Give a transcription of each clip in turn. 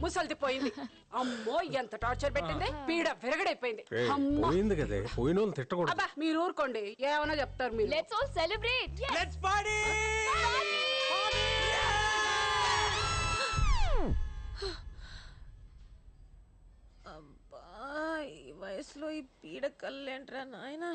ముసల్ది పోయింది. అమ్మో ఎంత టార్చర్ పెట్టింది, పీడ విరగడైపోయింది. పోయింది కదే, పోయిన వాళ్ళు తిట్టకూడదు. అబ్బా మీరు ఊరుకోండి, ఏమన్నా చెప్తారు మీరు. Let's all celebrate. Let's party. అబ్బా ఈ వయసులో ఈ పీడ కళ్ళేంట్రా నాయనా.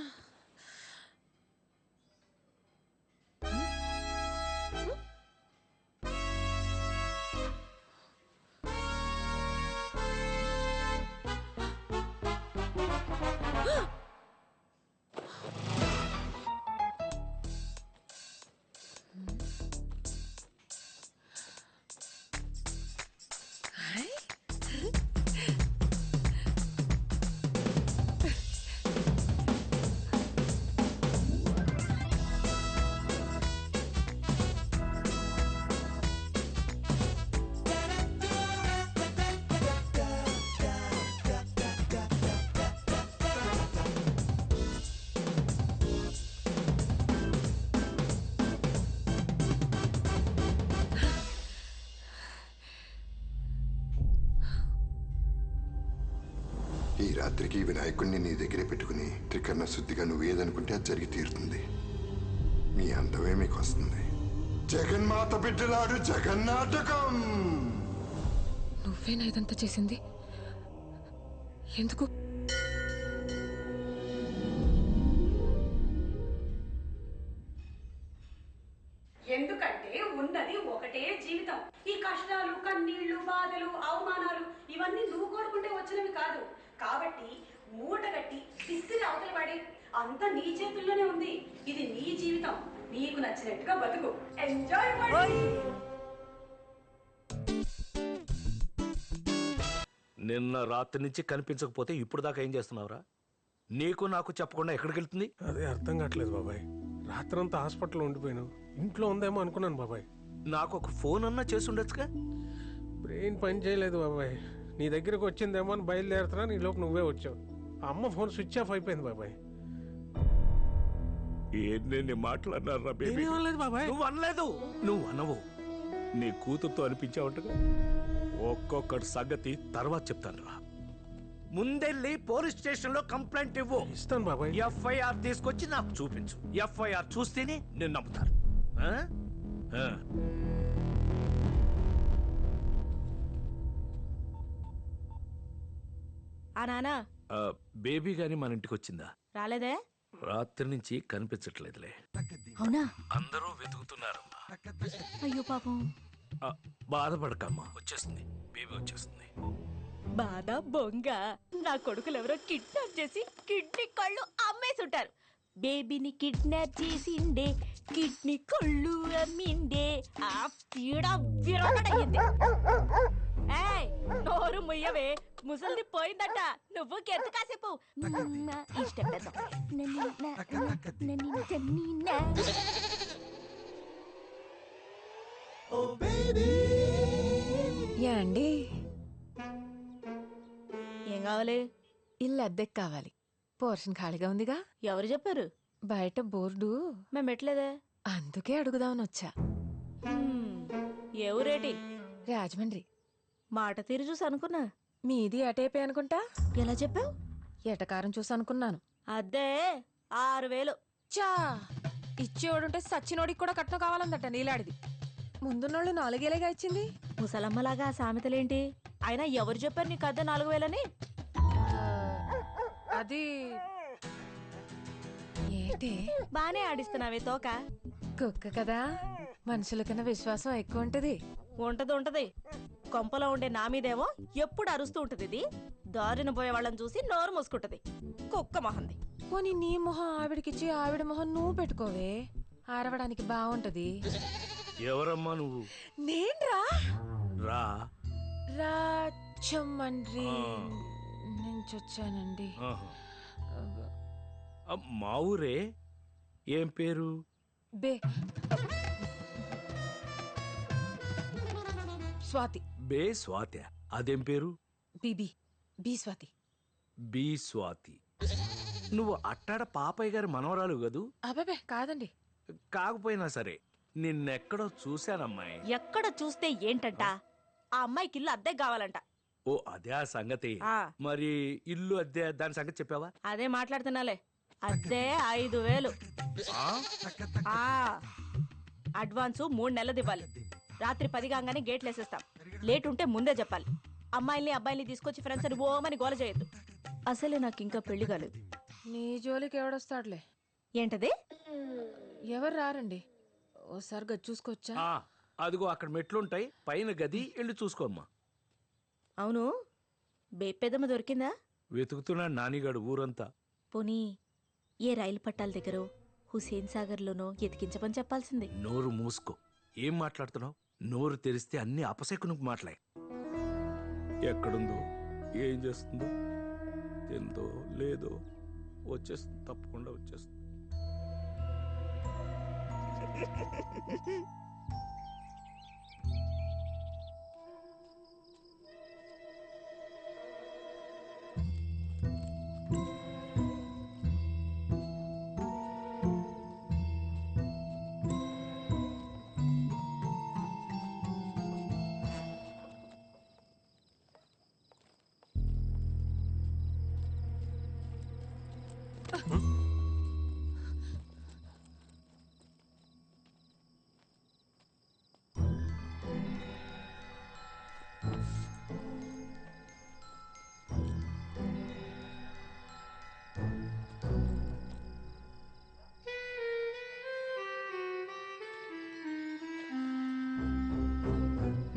ఈ రాత్రికి వినాయకుడిని నీ దగ్గరే పెట్టుకుని త్రికరణ శుద్ధిగా నువ్వేదనుకుంటే అది జరిగి తీరుతుంది. మీ అందమే మీకు వస్తుంది. జగన్మాత బిడ్డలాడు జగన్నాటకం. నువ్వేనా ఇదంతా చేసింది? ఎందుకు? ఎందుకంటే ఉన్నది ఒకటే జీవితం. ఈ కష్టాలు, కన్నీళ్లు, బాధలు, అవమానాలు ఇవన్నీ నువ్వు కోరుకుంటే వచ్చినవి కాదు. కాబట్టి మూటగట్టి విసిరి అవతల పడి అంతా నీ చేతుల్లోనే ఉంది. ఇది నీ జీవితం, నీకు నచ్చినట్టుగా బతుకు. ఎంజాయ్ పడి. నిన్న రాత్రి నుంచి కనిపించకపోతే ఇప్పుడు దాకా ఏం చేస్తున్నావురా? నీకు నాకు చెప్పకుండా ఎక్కడికి వెళ్తుంది? అదే అర్థం కావట్లేదు బాబాయ్. రాత్రంతా హాస్పిటల్లో ఉండిపోయాను. ఇంట్లో ఉందేమో అనుకున్నాను బాబాయ్. నాకు ఒక ఫోన్ అన్నా చేసి ఉండొచ్చుగా. బ్రెయిన్ పని చేయలేదు బాబాయ్. నీ దగ్గరకు వచ్చిందేమో అని బయలుదేరుతున్నా, నీ లోపు నువ్వే వచ్చావు. అమ్మ ఫోన్ స్విచ్ ఆఫ్ అయిపోయింది బాబాయ్. ఎన్ని మాట్లాడినారా బేబీ? నేనేం అనలేదు బాబాయ్. నువ్వు అనలేదు. నువ్వు అనవు. నీ కూతురుతో అనిపించావుంటగా. ఒక్కొక్కటి సంగతి తర్వాత చెప్తాను రా. ముందెళ్ళి పోలీస్ స్టేషన్ లో కంప్లైంట్ ఇవ్వు. ఇస్తాను బాబాయ్. ఎఫ్ఐఆర్ తీసుకొచ్చి నాకు చూపించు. ఎఫ్ఐఆర్ చూస్తేనే నేను నమ్ముతాను. ఆ నానా బేబీ గాని మన ఇంటికి వచ్చిందా? రాలేదే. రాత్రి నుంచి కనిపించట్లేదులే. అవునా? అందరూ వెతుకుతున్నారమ్మా. అయ్యో పాపం. బాధపడకమ్మా, వచ్చేస్తుంది. బేబీ వచ్చేస్తుంది. బాధ బొంగ. నా కొడుకులు ఎవరో కిడ్నాప్ చేసి కిడ్నీ కళ్ళు అమ్మేసి ఉంటారు. బేబీని కిడ్నాప్ చేసిండే, కిడ్నీ కళ్ళు అమ్మిండే. ఆ పీడ విరగడయ్యింది. ఏయ్ నోరు ముయ్యవే, ముసలిది పోయిందట. నువ్వు కెంత కాసేపు ఇష్టం అండి. ఏం కావాలి? ఇల్లు అద్దెకి కావాలి. పోర్షన్ ఖాళీగా ఉందిగా. ఎవరు చెప్పారు? బయట బోర్డు మేము పెట్టలేదే. అందుకే అడుగుదామని వచ్చా. ఏ ఊరేటి? రాజమండ్రి. మాట తీరు చూసి అనుకున్నా. మీది అటేపే అనుకుంటా. ఎలా చెప్పావు? ఎటకారం చూసి అనుకున్నాను. అద్దే 6000. చా ఇచ్చేవాడుంటే సచ్చినోడికి కూడా కట్నం కావాలందట నీలాడిది. ముందున్నోళ్ళు 4,000గా ఇచ్చింది. ముసలమ్మలాగా సామెతలేంటి? అయినా ఎవరు చెప్పారు నీకు అద్దె 4000అని? అది ఏంటి బానే ఆడిస్తున్నావే తోక. కుక్క కదా, మనుషుల కన్నా విశ్వాసం ఎక్కువ ఉంటది. ఉంటది. కొంపలో ఉండే నా మీదేమో ఎప్పుడు అరుస్తూ ఉంటది. ఇది దారిన పోయే వాళ్ళని చూసి నోరు మూసుకుంటది. కుక్క మొహంది. పోనీ నీ మొహం ఆవిడకిచ్చి ఆవిడ మొహం నువ్వు పెట్టుకోవే, ఆరవడానికి బాగుంటది. ఎవరమ్మా నువ్వు? నేన్రా రా. రాజమండ్రి నుంచి వచ్చానండి. మా ఊరే. ఏం పేరు? బే స్వాతి. బే స్వాతి. అదేం పేరు? బి స్వాతి. బి స్వాతి. నువ్వు అట్టాడ పాపయ్య గారి మనవరాలు కదూ? అబ్బాబే కాదండి. కాకపోయినా సరే నిన్నెక్కడో చూశానమ్మాయి. ఎక్కడ చూస్తే ఏంటంట? ఆ అమ్మాయికి ఇల్లు అద్దెకి కావాలంట. ఓ అదే ఆ సంగతి. ఆ. మరి ఇల్లు అద్దె దాని సంగతి చెప్పావా? అదే మాట్లాడుతున్నాలే. అద్దె 5,000. అడ్వాన్సు 3 నెలలది ఇవ్వాలి. రాత్రి 10 కాగానే గేట్లు వేసేస్తాం. లేట్ ఉంటే ముందే చెప్పాలి. అమ్మాయిల్ని అబ్బాయిల్ని తీసుకొచ్చి ఫ్రెండ్స్ అని ఓమని గోల చేయొద్దు. అసలే నాకు ఇంకా పెళ్లి కాలేదు. నీ జోలికి ఎవడొస్తాడులే. ఏంటది? ఎవరు రారండి. ఓసారి గది చూసుకోవచ్చా? అదిగో అక్కడ మెట్లుంటాయి, పైన గది వెళ్ళి చూసుకోమ్మా. అవును, బేపెదమ్మ దొరికిందా? వెతుకుతున్నాడు నానిగాడు ఊరంతా. పోనీ ఏ రైలు పట్టాల దగ్గర హుసేన్ సాగర్లోనో ఎతికించమని చెప్పాల్సింది. నోరు మూసుకో. ఏం మాట్లాడుతున్నావు? నోరు తెరిస్తే అన్ని అపశకునికి మాట్లాడే. ఎక్కడుందో, ఏం చేస్తుందో, తిందో లేదో వచ్చేస్తుంది, తప్పకుండా వచ్చేస్తుంది.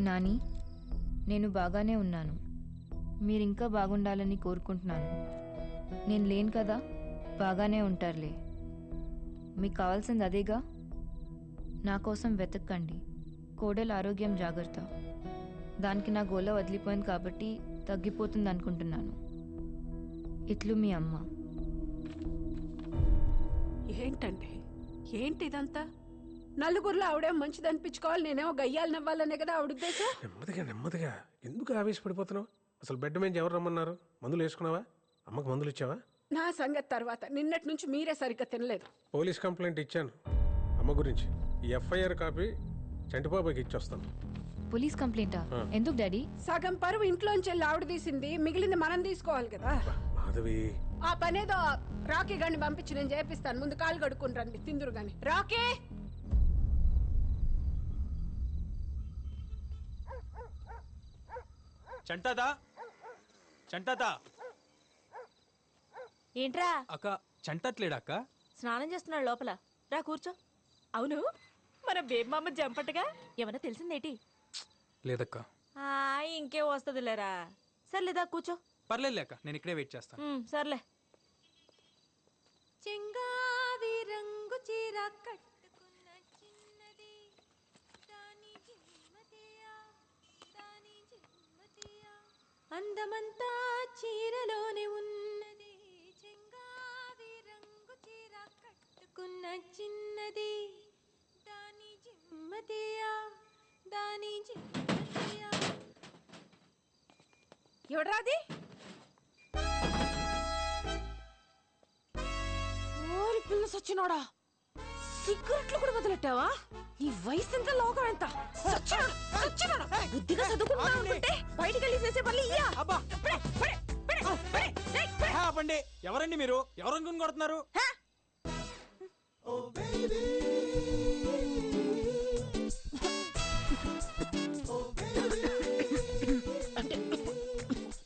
నాని, నేను బాగానే ఉన్నాను. మీరింకా బాగుండాలని కోరుకుంటున్నాను. నేను లేను కదా, బాగానే ఉంటారులే. మీకు కావాల్సింది అదేగా. నా కోసం వెతక్కండి. కోడల ఆరోగ్యం జాగ్రత్త. దానికి నా గోల వదిలిపోయింది కాబట్టి తగ్గిపోతుంది అనుకుంటున్నాను. ఇట్లు మీ అమ్మ. ఏంటండి ఏంటి ఇదంతా? నలుగురిలో ఆవిడేం మంచిది అనిపించుకోవాలి, నేనేమో గయ్యాలు నవ్వాలనే కదా ఆవిడ ఉద్దేశం. నెమ్మదిగా ఎందుకు ఆవేశపడిపోతున్నావు? అసలు బెడ్ మీద ఎవరు రమ్మన్నారు? మందులు వేసుకున్నావా? అమ్మకు మందులు ఇచ్చావా? నా సంగతి తర్వాత. నిన్నటి నుంచి మీరే సరిగ్గా తినలేదు. పోలీస్ కంప్లైంట్ ఇచ్చాను అమ్మ గురించి. ఈ ఎఫ్ఐఆర్ కాపీ చంటిబాబాకి ఇచ్చొస్తాను. పోలీస్ కంప్లైంటా? ఎందుకు డాడీ? సగం పరువు ఇంట్లోంచి వెళ్ళి ఆవిడ తీసింది, మిగిలింది మనం తీసుకోవాలి కదా. మాధవి, ఆ పనేదో రాకీ గాని పంపించి నేను చేపిస్తాను. ముందు కాలు కడుక్కుని రండి, తిందురు గాని. రాకీ, చంటాదా ఏంట్రా? అక్క చంటట్లేడా అక్క? స్నానం చేస్తున్నాడు లోపల. రా కూర్చో. అవును, మన బేబమ్మ జంపటగా ఏమన్నా తెలిసిందేటి? లేదక్క. ఇంకే వస్తుంది లేరా. సర్లేదా కూర్చో. పర్లేదు అక్క, నేను ఇక్కడే వెయిట్ చేస్తాను. సర్లే. చెంగావి రంగు చీర కట్టుకున్న చిన్నది, దాని జిమ్మతియా, దాని జిమ్మతియా, అందమంతా చీరలోనే ఉన్నది. చెంగావి రంగు చీర కట్టుకున్న చిన్నది, దాని జిమ్మతియా, దాని జిమ్మతియా. ఎవడ్రాది? ఓరి పిల్ల సచ్చినోడా, సిగరెట్లు కూడా వదిలెట్టావా? ఈ వయసు ఎంత, లోకం ఎంత? సచ్చినోడా, బుద్ధిగా చదువుకుంటా అనుకుంటే బయటికి వెళ్ళి చేసే పనులు ఇయ్యా. ఆపండి. ఎవరండి మీరు? ఎవరనుకుని కొడుతున్నారు?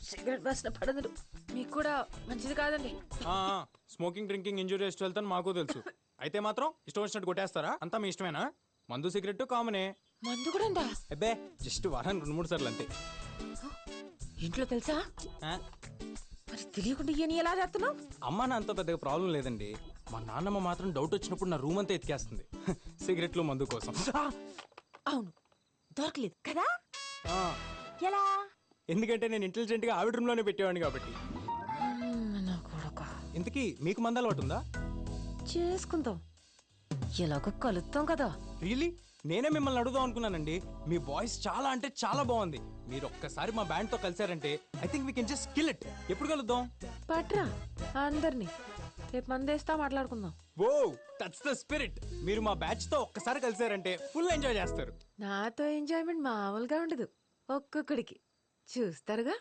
సిగరెట్ వాసన పడదు. మీకు కూడా మంచిది కాదండి. స్మోకింగ్ డ్రింకింగ్ ఇంజూరియస్ హెల్త్ అని మాకు తెలుసు. అయితే మాత్రం ఇష్టం వచ్చినట్టు కొట్టేస్తారా? అంతా మీ ఇష్టమేనా? మందు సిగరెట్ కామనే. మందు కూడా ఉందా? అబ్బే, జస్ట్ వారానికి 2-3 సార్లు అంతే. ఇంట్లో తెలుసా? ఆ? మరి తెలియకుండా ఇయని ఎలా చేస్తున్నావు? అమ్మ నాన్నతో పెద్దగా ప్రాబ్లం లేదండి. మా నాన్నమ్మ మాత్రం డౌట్ వచ్చినప్పుడు నా రూమ్ అంతా ఎతికేస్తుంది సిగరెట్లు మందు కోసం. అవును, దొరకలేదు కదా. ఎలా? ఎందుకంటే నేను ఇంటెలిజెంట్ గా ఆవిడ రూమ్ లోనే పెట్టేవాడిని కాబట్టి. ఇంతకీ మీకు మందు అలవాటు ఉందా? చేసుకుందాం, ఎలాగో కలుద్దాం కదా. రియలీ? నేనే మిమ్మల్ని అడుగుదాం అనుకున్నానండి. మీ వాయిస్ చాలా అంటే చాలా బాగుంది. మీరు ఒక్కసారి మా బ్యాండ్ తో కలిసారంటే I think we can just kill it. ఎప్పుడు కలుద్దాం? పట్రా అందరినీ, రేపు మందేస్తా, మాట్లాడుకుందాం. Oh, that's the spirit. మీరు మా బ్యాచ్ తో ఒక్కసారి కలిసారంటే ఫుల్ ఎంజాయ్ చేస్తారు. నాతో ఎంజాయ్మెంట్ మామూలుగా ఉండదు. ఒక్కొక్కడికి చూస్తారుగా.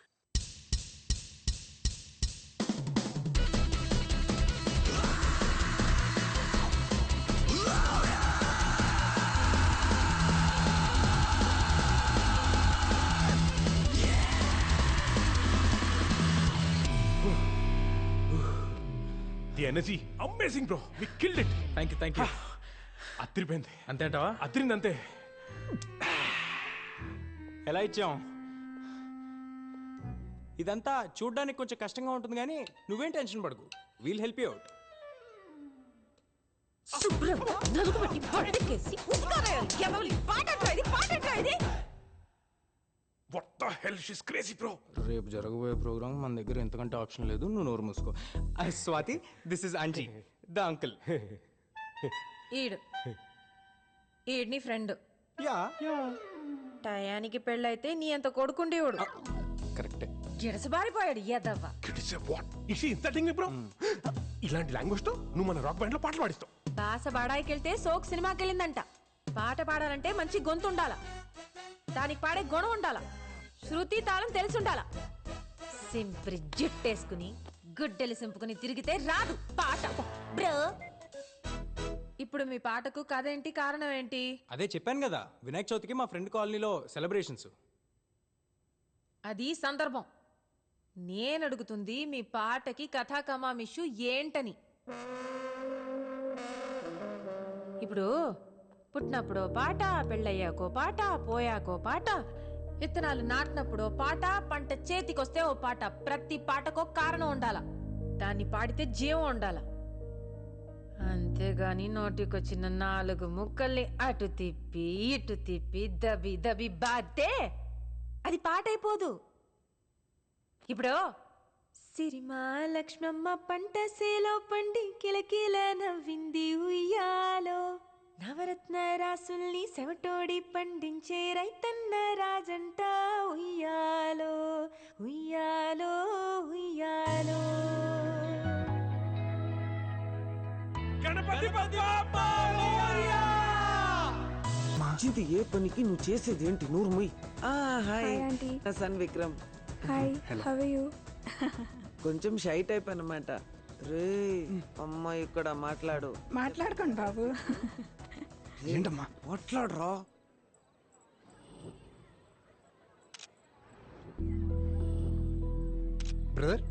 The energy amazing bro, we killed it. Thank you. అదిరిపోయింది. అంతేంటావా? అదిరింది అంతే. ఎలా ఇచ్చాం? ఇదంతా చూడ్డానికి కొంచెం కష్టంగా ఉంటుంది కానీ నువ్వేం టెన్షన్ పడకు, వీల్ హెల్ప్ యూ అవుట్. శుభ్రంగా నలుగు పెట్టి పడకేసి ఉతికారేయాలి. ఎవరి పాటంట్రా ఇది, పాటంట్రా ఇది. What the hell, she is crazy bro. రేపు జరగబోయే ప్రోగ్రామ్ మన దగ్గర ఎంతకంటే ఆప్షన్ లేదు, నువ్వు నోరు మూసుకో. స్వాతి, this is aunty, the uncle. ఈడ్ని ఫ్రెండ్. యా టయానికి పెళ్ళైతే నీ అంత కొడుకుండేవాడు. కరెక్టే. గిడసబారిపోయాడు ఎదవ్వ. What is she insulting me bro? ఇలాంటి లాంగ్వేజ్ తో నువ్వు మన రాక్ బ్యాండ్ లో పాటలు పాడిస్తావు. బాస బాడాయికెళ్తే సోక్ సినిమాకి వెళ్ళిందంట. పాట పాడాలంటే మంచి గొంతు ఉండాల, దానికి పాడే గుణం ఉండాల, శృతి తాళం తెలిసి ఉండాల. సింప్రి జుట్టేసుకుని గుడ్డెలు సింపుకుని తిరిగితే రాదు పాట బ్రో. ఇప్పుడు మీ పాటకు కథ ఏంటి, కారణం ఏంటి? అదే చెప్పాను కదా, వినాయక చవితికి మా ఫ్రెండ్ కాలనీలో సెలబ్రేషన్స్. అది సందర్భం. నేను అడుగుతుంది మీ పాటకి కథా కమామిషు ఏంటని. ఇప్పుడు పుట్టినప్పుడో పాట, పెళ్ళయ్యాకో పాట, పోయాకో పాట, విత్తనాలు నాటినప్పుడో పాట, పంట చేతికొస్తే ఓ పాట. ప్రతి పాటకో కారణం ఉండాల, దాన్ని పాడితే జీవం ఉండాల. అంతేగాని నోటికొచ్చిన 4 ముక్కల్ని అటు తిప్పి ఇటు తిప్పి దబి దబి బాతే అది పాట అయిపోదు. ఇప్పుడు సిరిమా లక్ష్మమ్మ పంట సేలో పండి కిలకిల నవ్వింది ఉయ్యాలో, నవరత్న రాసుల్ని సెవటోడి పండించే రైతన్న రాజంట ఉయ్యాలో ఉయ్యాలో ఉయ్యాలో. గణపతి బప్పా మోరియా. మంచిది ఏ పనికి నువ్వు చేసేది ఏంటి? నూరు ముయ్. Hi aunty. Son Vikram. Hi, how are you? కొంచెం షై టైప్ అన్నమాట. రే అమ్మ ఇక్కడ మాట్లాడు. మాట్లాడుకోండి బాబు. ఏంటమ్మా మాట్లాడరా? బ్రదర్,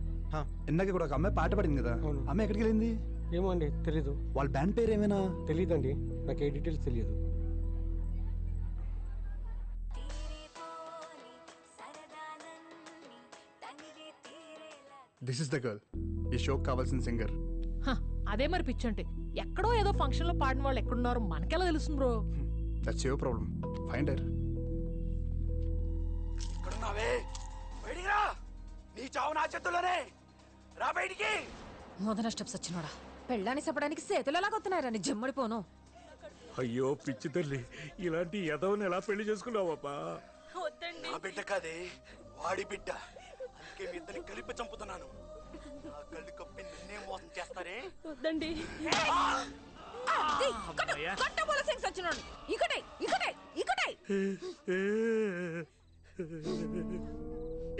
ఇందాక కూడా ఒక అమ్మాయి పాట పాడింది కదా, అమ్మాయి ఎక్కడికి వెళ్ళింది? ఏమో అండి, తెలీదు. వాళ్ళ బ్యాండ్ పేరు ఏమైనా తెలీదండి, నాకు ఏ డీటెయిల్స్ తెలియదు. దిస్ ఇస్ ద గర్ల్, ఈ షోకి కావాల్సిన సింగర్. అదే మరి పిచ్చంటే ఎక్కడో ఏదో ఫంక్షన్ లో పాడిన వాళ్ళు ఎక్కడున్నారో మనకెలా తెలుస్తుంది bro? That's your problem, find her. ఇక్కడున్నావే, బయటికి రా. నీ చావు నా చేతుల్లోనే, రా బయటికి. మొదన స్టెప్స్ వచ్చినోడా, పెళ్ళాన్ని చెప్పడానికి చేతులు ఎలాగొస్తున్నారని జమ్మడిపోను. అయ్యో పిచ్చి తల్లి, ఇలాంటి ఎదవని ఎలా పెళ్లి చేసుకున్నావబ్బా? వద్దండి. నా బిడ్డ కాదే, వాడి బిడ్డ. అందుకే మీ ఇద్దరిని కలిపి చంపుతున్నాను. నా కళ్ళు కప్పి నిన్నే మోసం చేస్తారే. వద్దండి.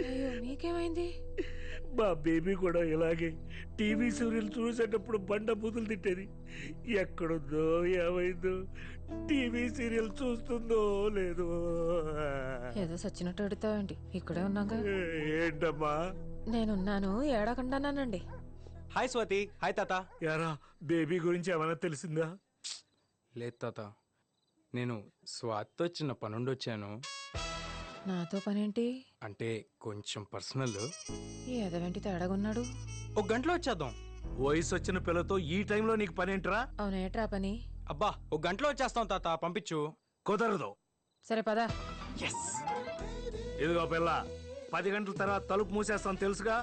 అయ్యో మీకేమైంది? మా బేబీ కూడా ఇలాగే టీవీ సీరియల్ చూసేటప్పుడు బండ బూతులు తిట్టేది. ఎక్కడుందో ఏమైందో, టీవీ సీరియల్ చూస్తుందో లేదో. ఏదో సచ్చినట్టు అడుగుతావేంటి? ఇక్కడే ఉన్నాగా. ఏంటమ్మా? నేనున్నాను, ఏడకుండానండి. హాయ్ స్వాతి. హాయ్ తాత. యారా, బేబీ గురించి ఏమైనా తెలిసిందా? లేదు తాత, నేను స్వాతితో చిన్న పనుండి వచ్చాను. నాతో పనేంటి? అంటే కొంచెం పర్సనల్. ఏదవేంటి తేడాగున్నాడు? ఒక గంటలో వచ్చేద్దాం. వయసు వచ్చిన పిల్లతో ఈ టైంలో నీకు పనేంట్రా? అవునేట్రా పని? అబ్బా, ఒక గంటలో వచ్చేస్తాం తాత, పంపించు. కుదరదు. సరే పదా. ఇదిగో పిల్ల, 10 గంటల తర్వాత తలుపు మూసేస్తాను తెలుసుగా.